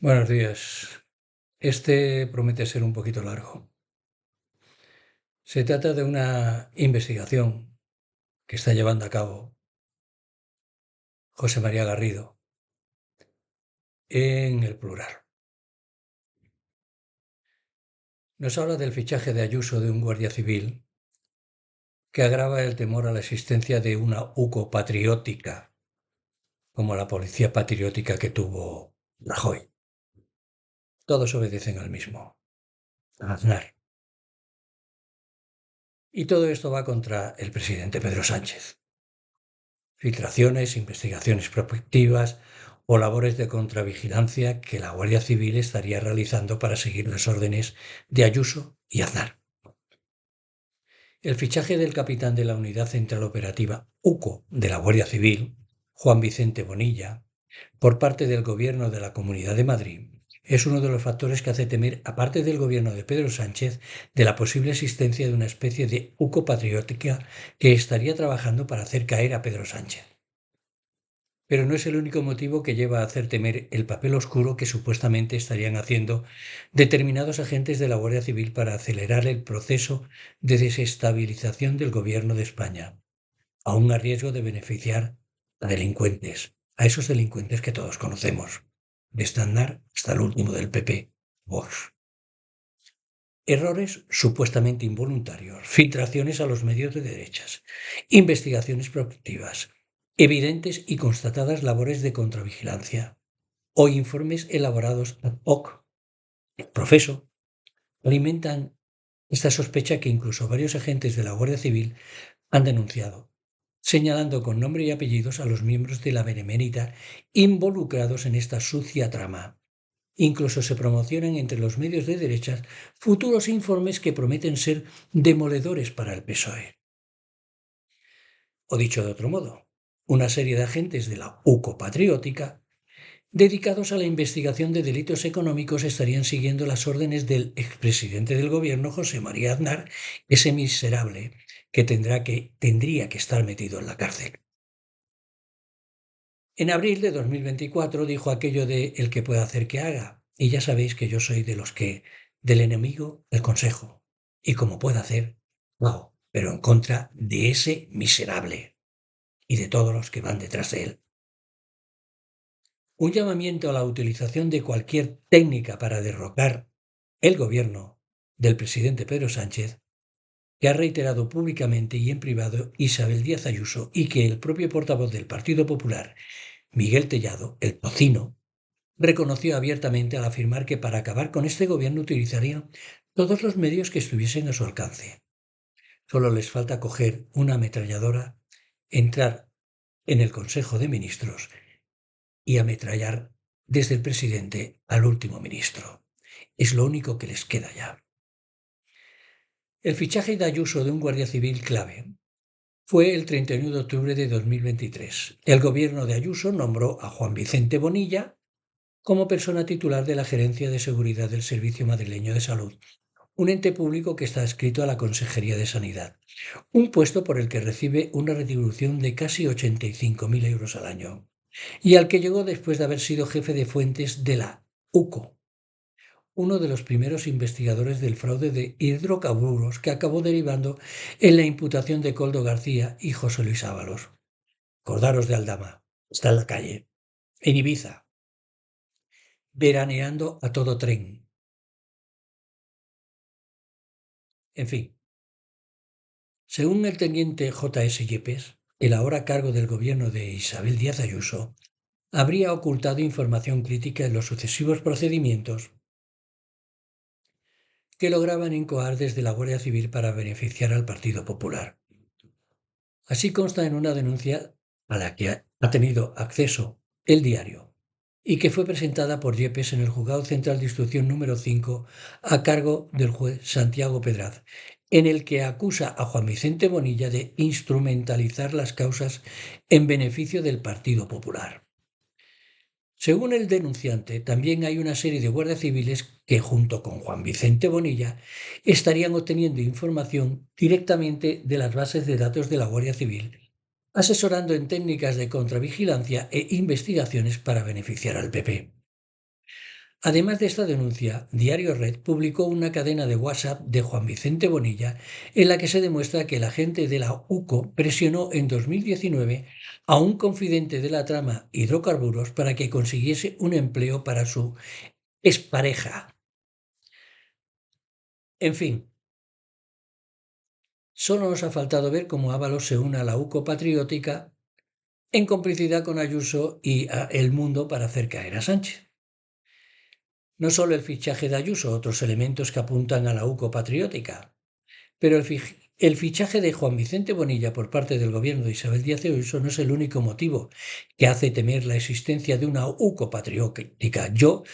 Buenos días. Este promete ser un poquito largo. Se trata de una investigación que está llevando a cabo José María Garrido en El Plural. Nos habla del fichaje de Ayuso de un guardia civil que agrava el temor a la existencia de una UCO patriótica, como la policía patriótica que tuvo Rajoy. Todos obedecen al mismo, a Aznar. Y todo esto va contra el presidente Pedro Sánchez. Filtraciones, investigaciones prospectivas o labores de contravigilancia que la Guardia Civil estaría realizando para seguir las órdenes de Ayuso y Aznar. El fichaje del capitán de la Unidad Central Operativa UCO de la Guardia Civil, Juan Vicente Bonilla, por parte del Gobierno de la Comunidad de Madrid, es uno de los factores que hace temer, aparte del gobierno de Pedro Sánchez, de la posible existencia de una especie de UCO patriótica que estaría trabajando para hacer caer a Pedro Sánchez. Pero no es el único motivo que lleva a hacer temer el papel oscuro que supuestamente estarían haciendo determinados agentes de la Guardia Civil para acelerar el proceso de desestabilización del gobierno de España, aún a riesgo de beneficiar a delincuentes, a esos delincuentes que todos conocemos, desde Aznar hasta el último del PP, Vox. Errores supuestamente involuntarios, filtraciones a los medios de derechas, investigaciones proactivas, evidentes y constatadas labores de contravigilancia o informes elaborados ad hoc, profeso, alimentan esta sospecha que incluso varios agentes de la Guardia Civil han denunciado, señalando con nombre y apellidos a los miembros de la Benemérita involucrados en esta sucia trama. Incluso se promocionan entre los medios de derechas futuros informes que prometen ser demoledores para el PSOE. O dicho de otro modo, una serie de agentes de la UCO patriótica dedicados a la investigación de delitos económicos estarían siguiendo las órdenes del expresidente del gobierno, José María Aznar, ese miserable que tendría que estar metido en la cárcel. En abril de 2024 dijo aquello de el que pueda hacer que haga, y ya sabéis que yo soy de los que del enemigo el consejo, y como pueda hacer, lo hago, pero en contra de ese miserable y de todos los que van detrás de él. Un llamamiento a la utilización de cualquier técnica para derrocar el gobierno del presidente Pedro Sánchez, que ha reiterado públicamente y en privado Isabel Díaz Ayuso y que el propio portavoz del Partido Popular, Miguel Tellado, el tocino, reconoció abiertamente al afirmar que para acabar con este gobierno utilizarían todos los medios que estuviesen a su alcance. Solo les falta coger una ametralladora, entrar en el Consejo de Ministros y ametrallar desde el presidente al último ministro. Es lo único que les queda ya. El fichaje de Ayuso de un guardia civil clave fue el 31 de octubre de 2023. El gobierno de Ayuso nombró a Juan Vicente Bonilla como persona titular de la Gerencia de Seguridad del Servicio Madrileño de Salud, un ente público que está adscrito a la Consejería de Sanidad, un puesto por el que recibe una retribución de casi 85.000 euros al año, y al que llegó después de haber sido jefe de fuentes de la UCO, uno de los primeros investigadores del fraude de hidrocarburos que acabó derivando en la imputación de Coldo García y José Luis Ábalos. Acordaros de Aldama, está en la calle, en Ibiza, veraneando a todo tren. En fin, según el teniente J.S. Yepes, el ahora cargo del gobierno de Isabel Díaz Ayuso, habría ocultado información crítica en los sucesivos procedimientos que lograban incoar desde la Guardia Civil para beneficiar al Partido Popular. Así consta en una denuncia a la que ha tenido acceso el diario y que fue presentada por Yepes en el Juzgado Central de Instrucción número 5 a cargo del juez Santiago Pedraz, en el que acusa a Juan Vicente Bonilla de instrumentalizar las causas en beneficio del Partido Popular. Según el denunciante, también hay una serie de guardias civiles que, junto con Juan Vicente Bonilla, estarían obteniendo información directamente de las bases de datos de la Guardia Civil, asesorando en técnicas de contravigilancia e investigaciones para beneficiar al PP. Además de esta denuncia, Diario Red publicó una cadena de WhatsApp de Juan Vicente Bonilla en la que se demuestra que el agente de la UCO presionó en 2019 a un confidente de la trama hidrocarburos para que consiguiese un empleo para su expareja. En fin, solo nos ha faltado ver cómo Ábalos se une a la UCO patriótica en complicidad con Ayuso y a El Mundo para hacer caer a Sánchez. No solo el fichaje de Ayuso, otros elementos que apuntan a la UCO patriótica, pero el fichaje de Juan Vicente Bonilla por parte del gobierno de Isabel Díaz Ayuso no es el único motivo que hace temer la existencia de una UCO patriótica. Yo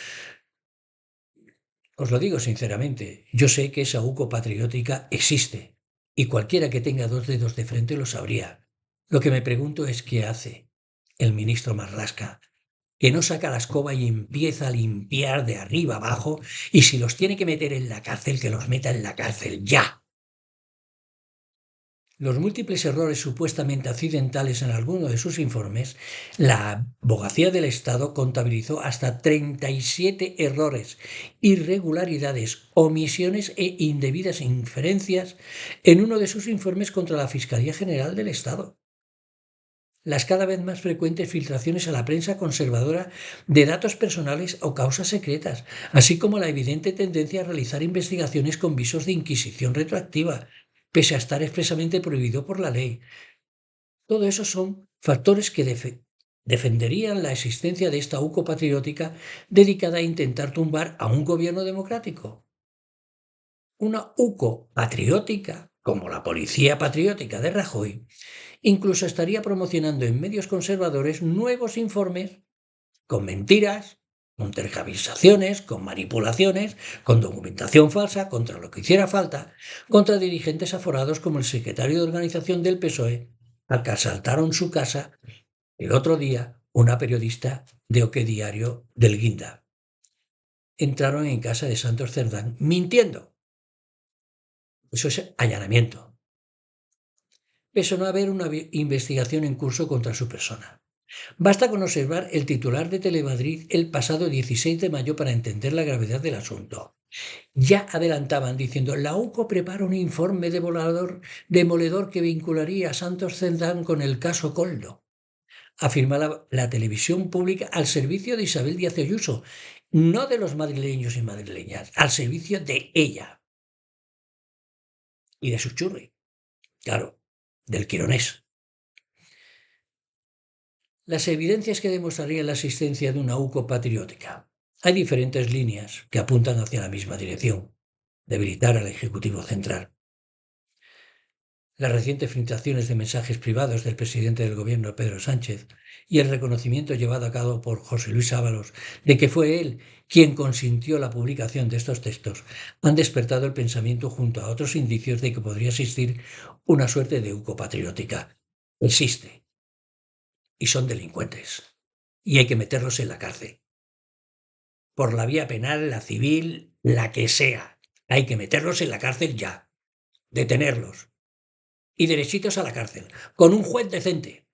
os lo digo sinceramente, yo sé que esa UCO patriótica existe y cualquiera que tenga dos dedos de frente lo sabría. Lo que me pregunto es qué hace el ministro Marlaska, que no saca la escoba y empieza a limpiar de arriba abajo, y si los tiene que meter en la cárcel, que los meta en la cárcel ya. Los múltiples errores supuestamente accidentales en alguno de sus informes, la Abogacía del Estado contabilizó hasta 37 errores, irregularidades, omisiones e indebidas inferencias en uno de sus informes contra la Fiscalía General del Estado. Las cada vez más frecuentes filtraciones a la prensa conservadora de datos personales o causas secretas, así como la evidente tendencia a realizar investigaciones con visos de inquisición retroactiva, pese a estar expresamente prohibido por la ley. Todo eso son factores que defenderían la existencia de esta UCO patriótica dedicada a intentar tumbar a un gobierno democrático. Una UCO patriótica, como la Policía Patriótica de Rajoy, incluso estaría promocionando en medios conservadores nuevos informes con mentiras, con tergiversaciones, con manipulaciones, con documentación falsa, contra lo que hiciera falta, contra dirigentes aforados como el secretario de organización del PSOE, al que asaltaron su casa el otro día una periodista de Oque Diario del Guinda. Entraron en casa de Santos Cerdán mintiendo. Eso es allanamiento. Eso no haber una investigación en curso contra su persona. Basta con observar el titular de Telemadrid el pasado 16 de mayo para entender la gravedad del asunto. Ya adelantaban diciendo, la UCO prepara un informe demoledor que vincularía a Santos Cerdán con el caso Coldo. Afirma la televisión pública al servicio de Isabel Díaz Ayuso, no de los madrileños y madrileñas, al servicio de ella y de su churri, claro, del quironés. Las evidencias que demostrarían la existencia de una UCO patriótica. Hay diferentes líneas que apuntan hacia la misma dirección, debilitar al Ejecutivo Central. Las recientes filtraciones de mensajes privados del presidente del gobierno, Pedro Sánchez, y el reconocimiento llevado a cabo por José Luis Ábalos de que fue él quien consintió la publicación de estos textos, han despertado el pensamiento junto a otros indicios de que podría existir una suerte de UCO patriótica. Existe, y son delincuentes, y hay que meterlos en la cárcel. Por la vía penal, la civil, la que sea. Hay que meterlos en la cárcel ya, detenerlos y derechitos a la cárcel, con un juez decente.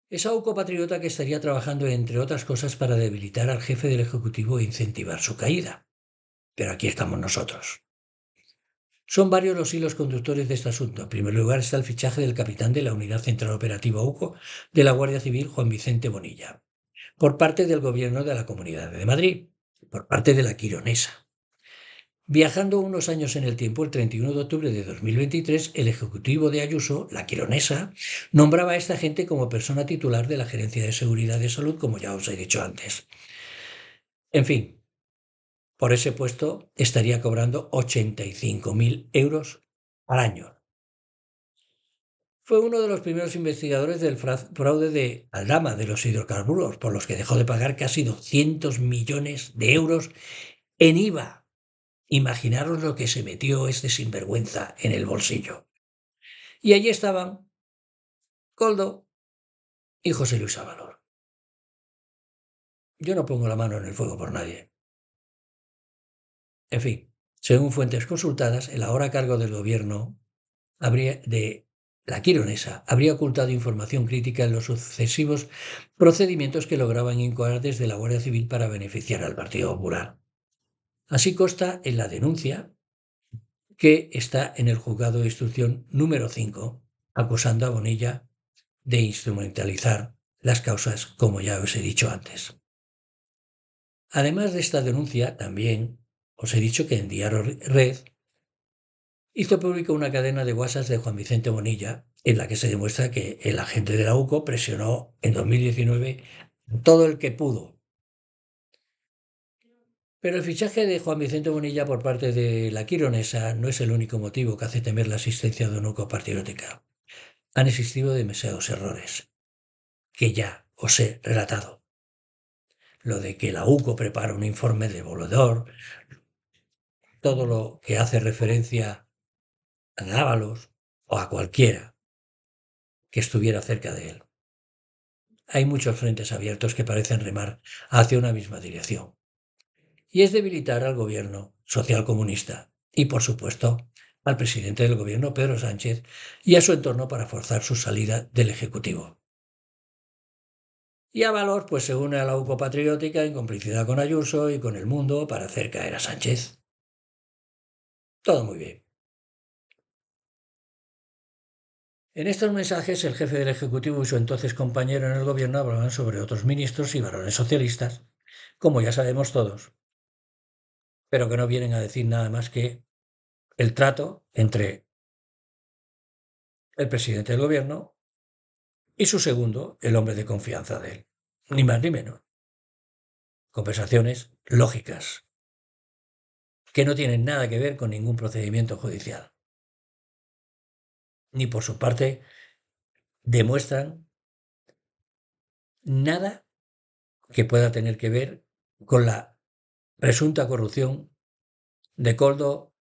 Esa UCO-patriota que estaría trabajando, entre otras cosas, para debilitar al jefe del Ejecutivo e incentivar su caída. Pero aquí estamos nosotros. Son varios los hilos conductores de este asunto. En primer lugar está el fichaje del capitán de la Unidad Central Operativa UCO de la Guardia Civil, Juan Vicente Bonilla, por parte del Gobierno de la Comunidad de Madrid, por parte de la Quironesa. Viajando unos años en el tiempo, el 31 de octubre de 2023, el ejecutivo de Ayuso, la quironesa, nombraba a esta gente como persona titular de la Gerencia de Seguridad de Salud, como ya os he dicho antes. En fin, por ese puesto estaría cobrando 85.000 euros al año. Fue uno de los primeros investigadores del fraude de Aldama de los hidrocarburos, por los que dejó de pagar casi 200 millones de euros en IVA. Imaginaros lo que se metió este sinvergüenza en el bolsillo. Y allí estaban Coldo y José Luis Ábalos. Yo no pongo la mano en el fuego por nadie. En fin, según fuentes consultadas, el ahora cargo del gobierno habría de La quironesa habría ocultado información crítica en los sucesivos procedimientos que lograban incoar desde la Guardia Civil para beneficiar al Partido Popular. Así consta en la denuncia que está en el juzgado de instrucción número 5, acusando a Bonilla de instrumentalizar las causas, como ya os he dicho antes. Además de esta denuncia, también os he dicho que en Diario Red hizo pública una cadena de WhatsApp de Juan Vicente Bonilla, en la que se demuestra que el agente de la UCO presionó en 2019 todo el que pudo. Pero el fichaje de Juan Vicente Bonilla por parte de la quironesa no es el único motivo que hace temer la existencia de una UCO patriótica. Han existido demasiados errores, que ya os he relatado. Lo de que la UCO prepara un informe demoledor, todo lo que hace referencia a Ábalos o a cualquiera que estuviera cerca de él. Hay muchos frentes abiertos que parecen remar hacia una misma dirección. Y es debilitar al gobierno socialcomunista y, por supuesto, al presidente del gobierno, Pedro Sánchez, y a su entorno para forzar su salida del Ejecutivo. Y Ábalos pues se une a la UCO patriótica en complicidad con Ayuso y con el mundo para hacer caer a Sánchez. Todo muy bien. En estos mensajes, el jefe del Ejecutivo y su entonces compañero en el gobierno hablaban sobre otros ministros y varones socialistas, como ya sabemos todos, pero que no vienen a decir nada más que el trato entre el presidente del gobierno y su segundo, el hombre de confianza de él. Ni más ni menos. Conversaciones lógicas, que no tienen nada que ver con ningún procedimiento judicial. Ni por su parte demuestran nada que pueda tener que ver con la presunta corrupción de Coldo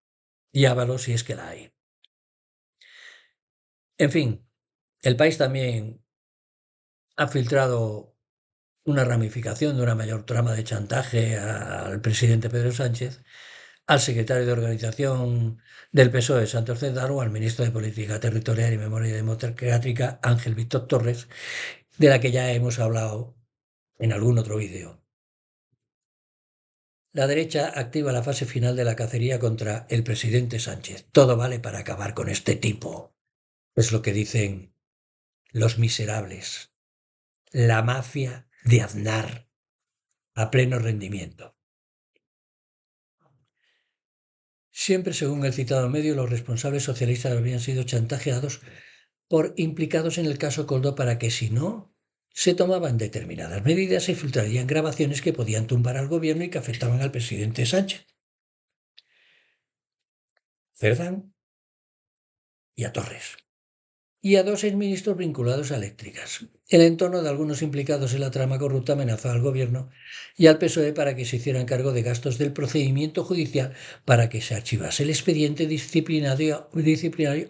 y Ábalos, si es que la hay. En fin, el país también ha filtrado una ramificación de una mayor trama de chantaje al presidente Pedro Sánchez, al secretario de Organización del PSOE, Santos Cerdán, o al ministro de Política Territorial y Memoria Democrática, Ángel Víctor Torres, de la que ya hemos hablado en algún otro vídeo. La derecha activa la fase final de la cacería contra el presidente Sánchez. Todo vale para acabar con este tipo. Es lo que dicen los miserables. La mafia de Aznar a pleno rendimiento. Siempre, según el citado medio, los responsables socialistas habrían sido chantajeados por implicados en el caso Coldo para que, si no se tomaban determinadas medidas, se filtrarían grabaciones que podían tumbar al gobierno y que afectaban al presidente Sánchez, Cerdán y a Torres, y a dos exministros vinculados a eléctricas. El entorno de algunos implicados en la trama corrupta amenazó al gobierno y al PSOE para que se hicieran cargo de gastos del procedimiento judicial para que se archivase el expediente disciplinario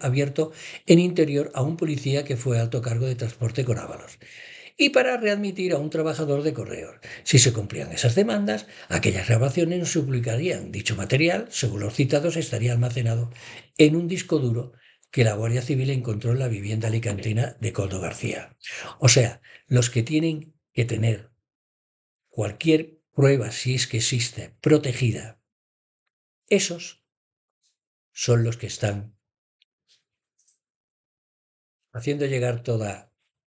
abierto en Interior a un policía que fue alto cargo de transporte con Ábalos, y para readmitir a un trabajador de correos. Si se cumplían esas demandas, aquellas grabaciones no se publicarían. Dicho material, según los citados, estaría almacenado en un disco duro que la Guardia Civil encontró en la vivienda alicantina de Coldo García. O sea, los que tienen que tener cualquier prueba, si es que existe, protegida, esos son los que están haciendo llegar toda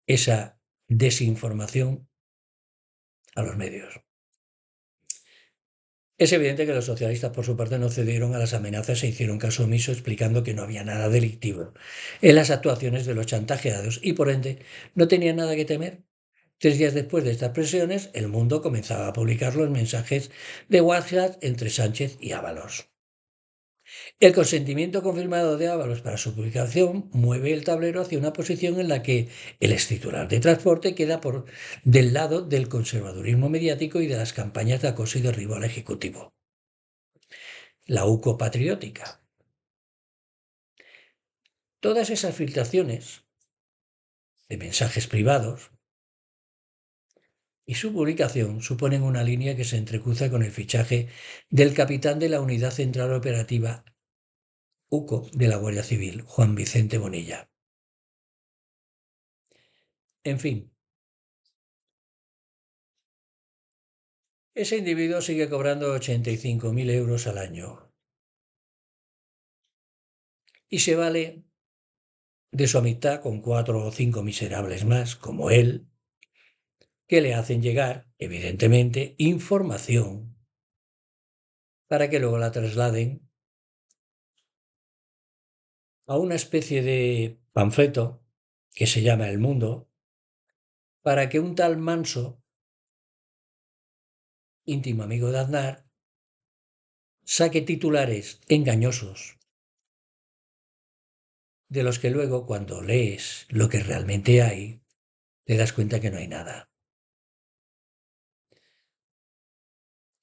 esa desinformación a los medios. Es evidente que los socialistas, por su parte, no cedieron a las amenazas e hicieron caso omiso, explicando que no había nada delictivo en las actuaciones de los chantajeados y, por ende, no tenían nada que temer. 3 días después de estas presiones, El Mundo comenzaba a publicar los mensajes de WhatsApp entre Sánchez y Ábalos. El consentimiento confirmado de Ábalos para su publicación mueve el tablero hacia una posición en la que el extitular de transporte queda del lado del conservadurismo mediático y de las campañas de acoso y derribo al Ejecutivo. La UCO patriótica. Todas esas filtraciones de mensajes privados y su publicación suponen una línea que se entrecruza con el fichaje del capitán de la Unidad Central Operativa UCO de la Guardia Civil, Juan Vicente Bonilla. En fin, ese individuo sigue cobrando 85.000 euros al año y se vale de su amistad con 4 o 5 miserables más, como él, que le hacen llegar, evidentemente, información para que luego la trasladen a una especie de panfleto que se llama El Mundo, para que un tal Manso, íntimo amigo de Aznar, saque titulares engañosos, de los que luego, cuando lees lo que realmente hay, te das cuenta que no hay nada.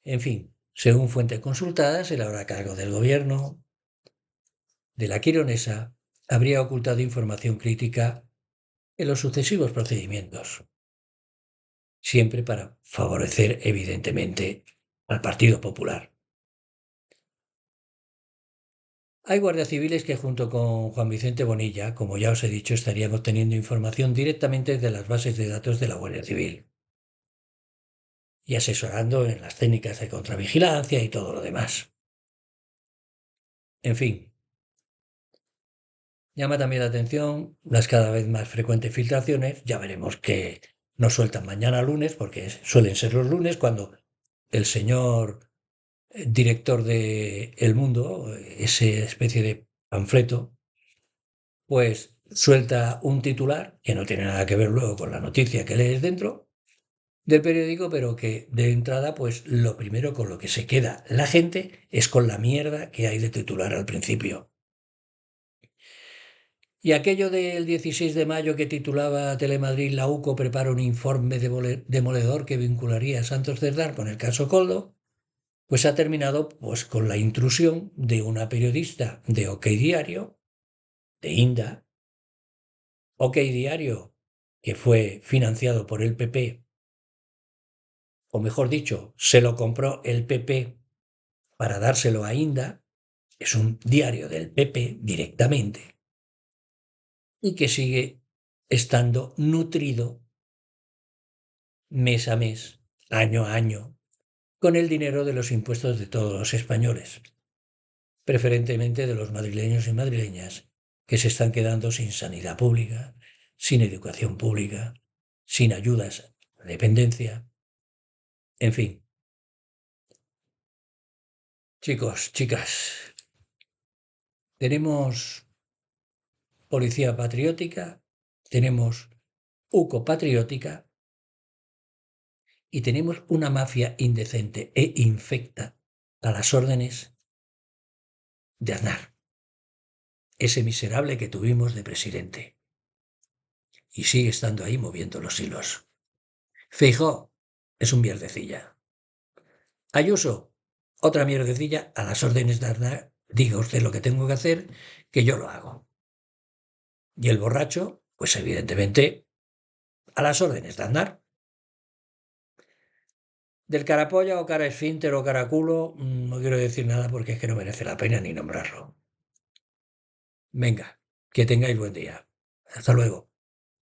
En fin, según fuentes consultadas, el ahora a cargo del gobierno de la Quironesa habría ocultado información crítica en los sucesivos procedimientos, siempre para favorecer, evidentemente, al Partido Popular. Hay guardias civiles que junto con Juan Vicente Bonilla, como ya os he dicho, estarían obteniendo información directamente de las bases de datos de la Guardia Civil y asesorando en las técnicas de contravigilancia y todo lo demás. En fin, llama también la atención las cada vez más frecuentes filtraciones. Ya veremos que nos sueltan mañana lunes, porque suelen ser los lunes cuando el señor director de El Mundo, esa especie de panfleto, pues suelta un titular que no tiene nada que ver luego con la noticia que lees dentro del periódico, pero que de entrada, pues lo primero con lo que se queda la gente es con la mierda que hay de titular al principio. Y aquello del 16 de mayo que titulaba Telemadrid, la UCO prepara un informe demoledor que vincularía a Santos Cerdán con el caso Coldo, pues ha terminado pues, con la intrusión de una periodista de OK Diario, de Inda, OK Diario, que fue financiado por el PP, o mejor dicho, se lo compró el PP para dárselo a Inda, es un diario del PP directamente, y que sigue estando nutrido mes a mes, año a año, con el dinero de los impuestos de todos los españoles, preferentemente de los madrileños y madrileñas, que se están quedando sin sanidad pública, sin educación pública, sin ayudas a la dependencia, en fin. Chicos, chicas, tenemos policía patriótica, tenemos UCO patriótica y tenemos una mafia indecente e infecta a las órdenes de Aznar, ese miserable que tuvimos de presidente. Y sigue estando ahí moviendo los hilos. Feijóo es un mierdecilla. Ayuso, otra mierdecilla a las órdenes de Aznar. Diga usted lo que tengo que hacer, que yo lo hago. Y el borracho, pues evidentemente, a las órdenes de Aznar. Del carapolla o cara esfínter o caraculo, no quiero decir nada porque es que no merece la pena ni nombrarlo. Venga, que tengáis buen día. Hasta luego.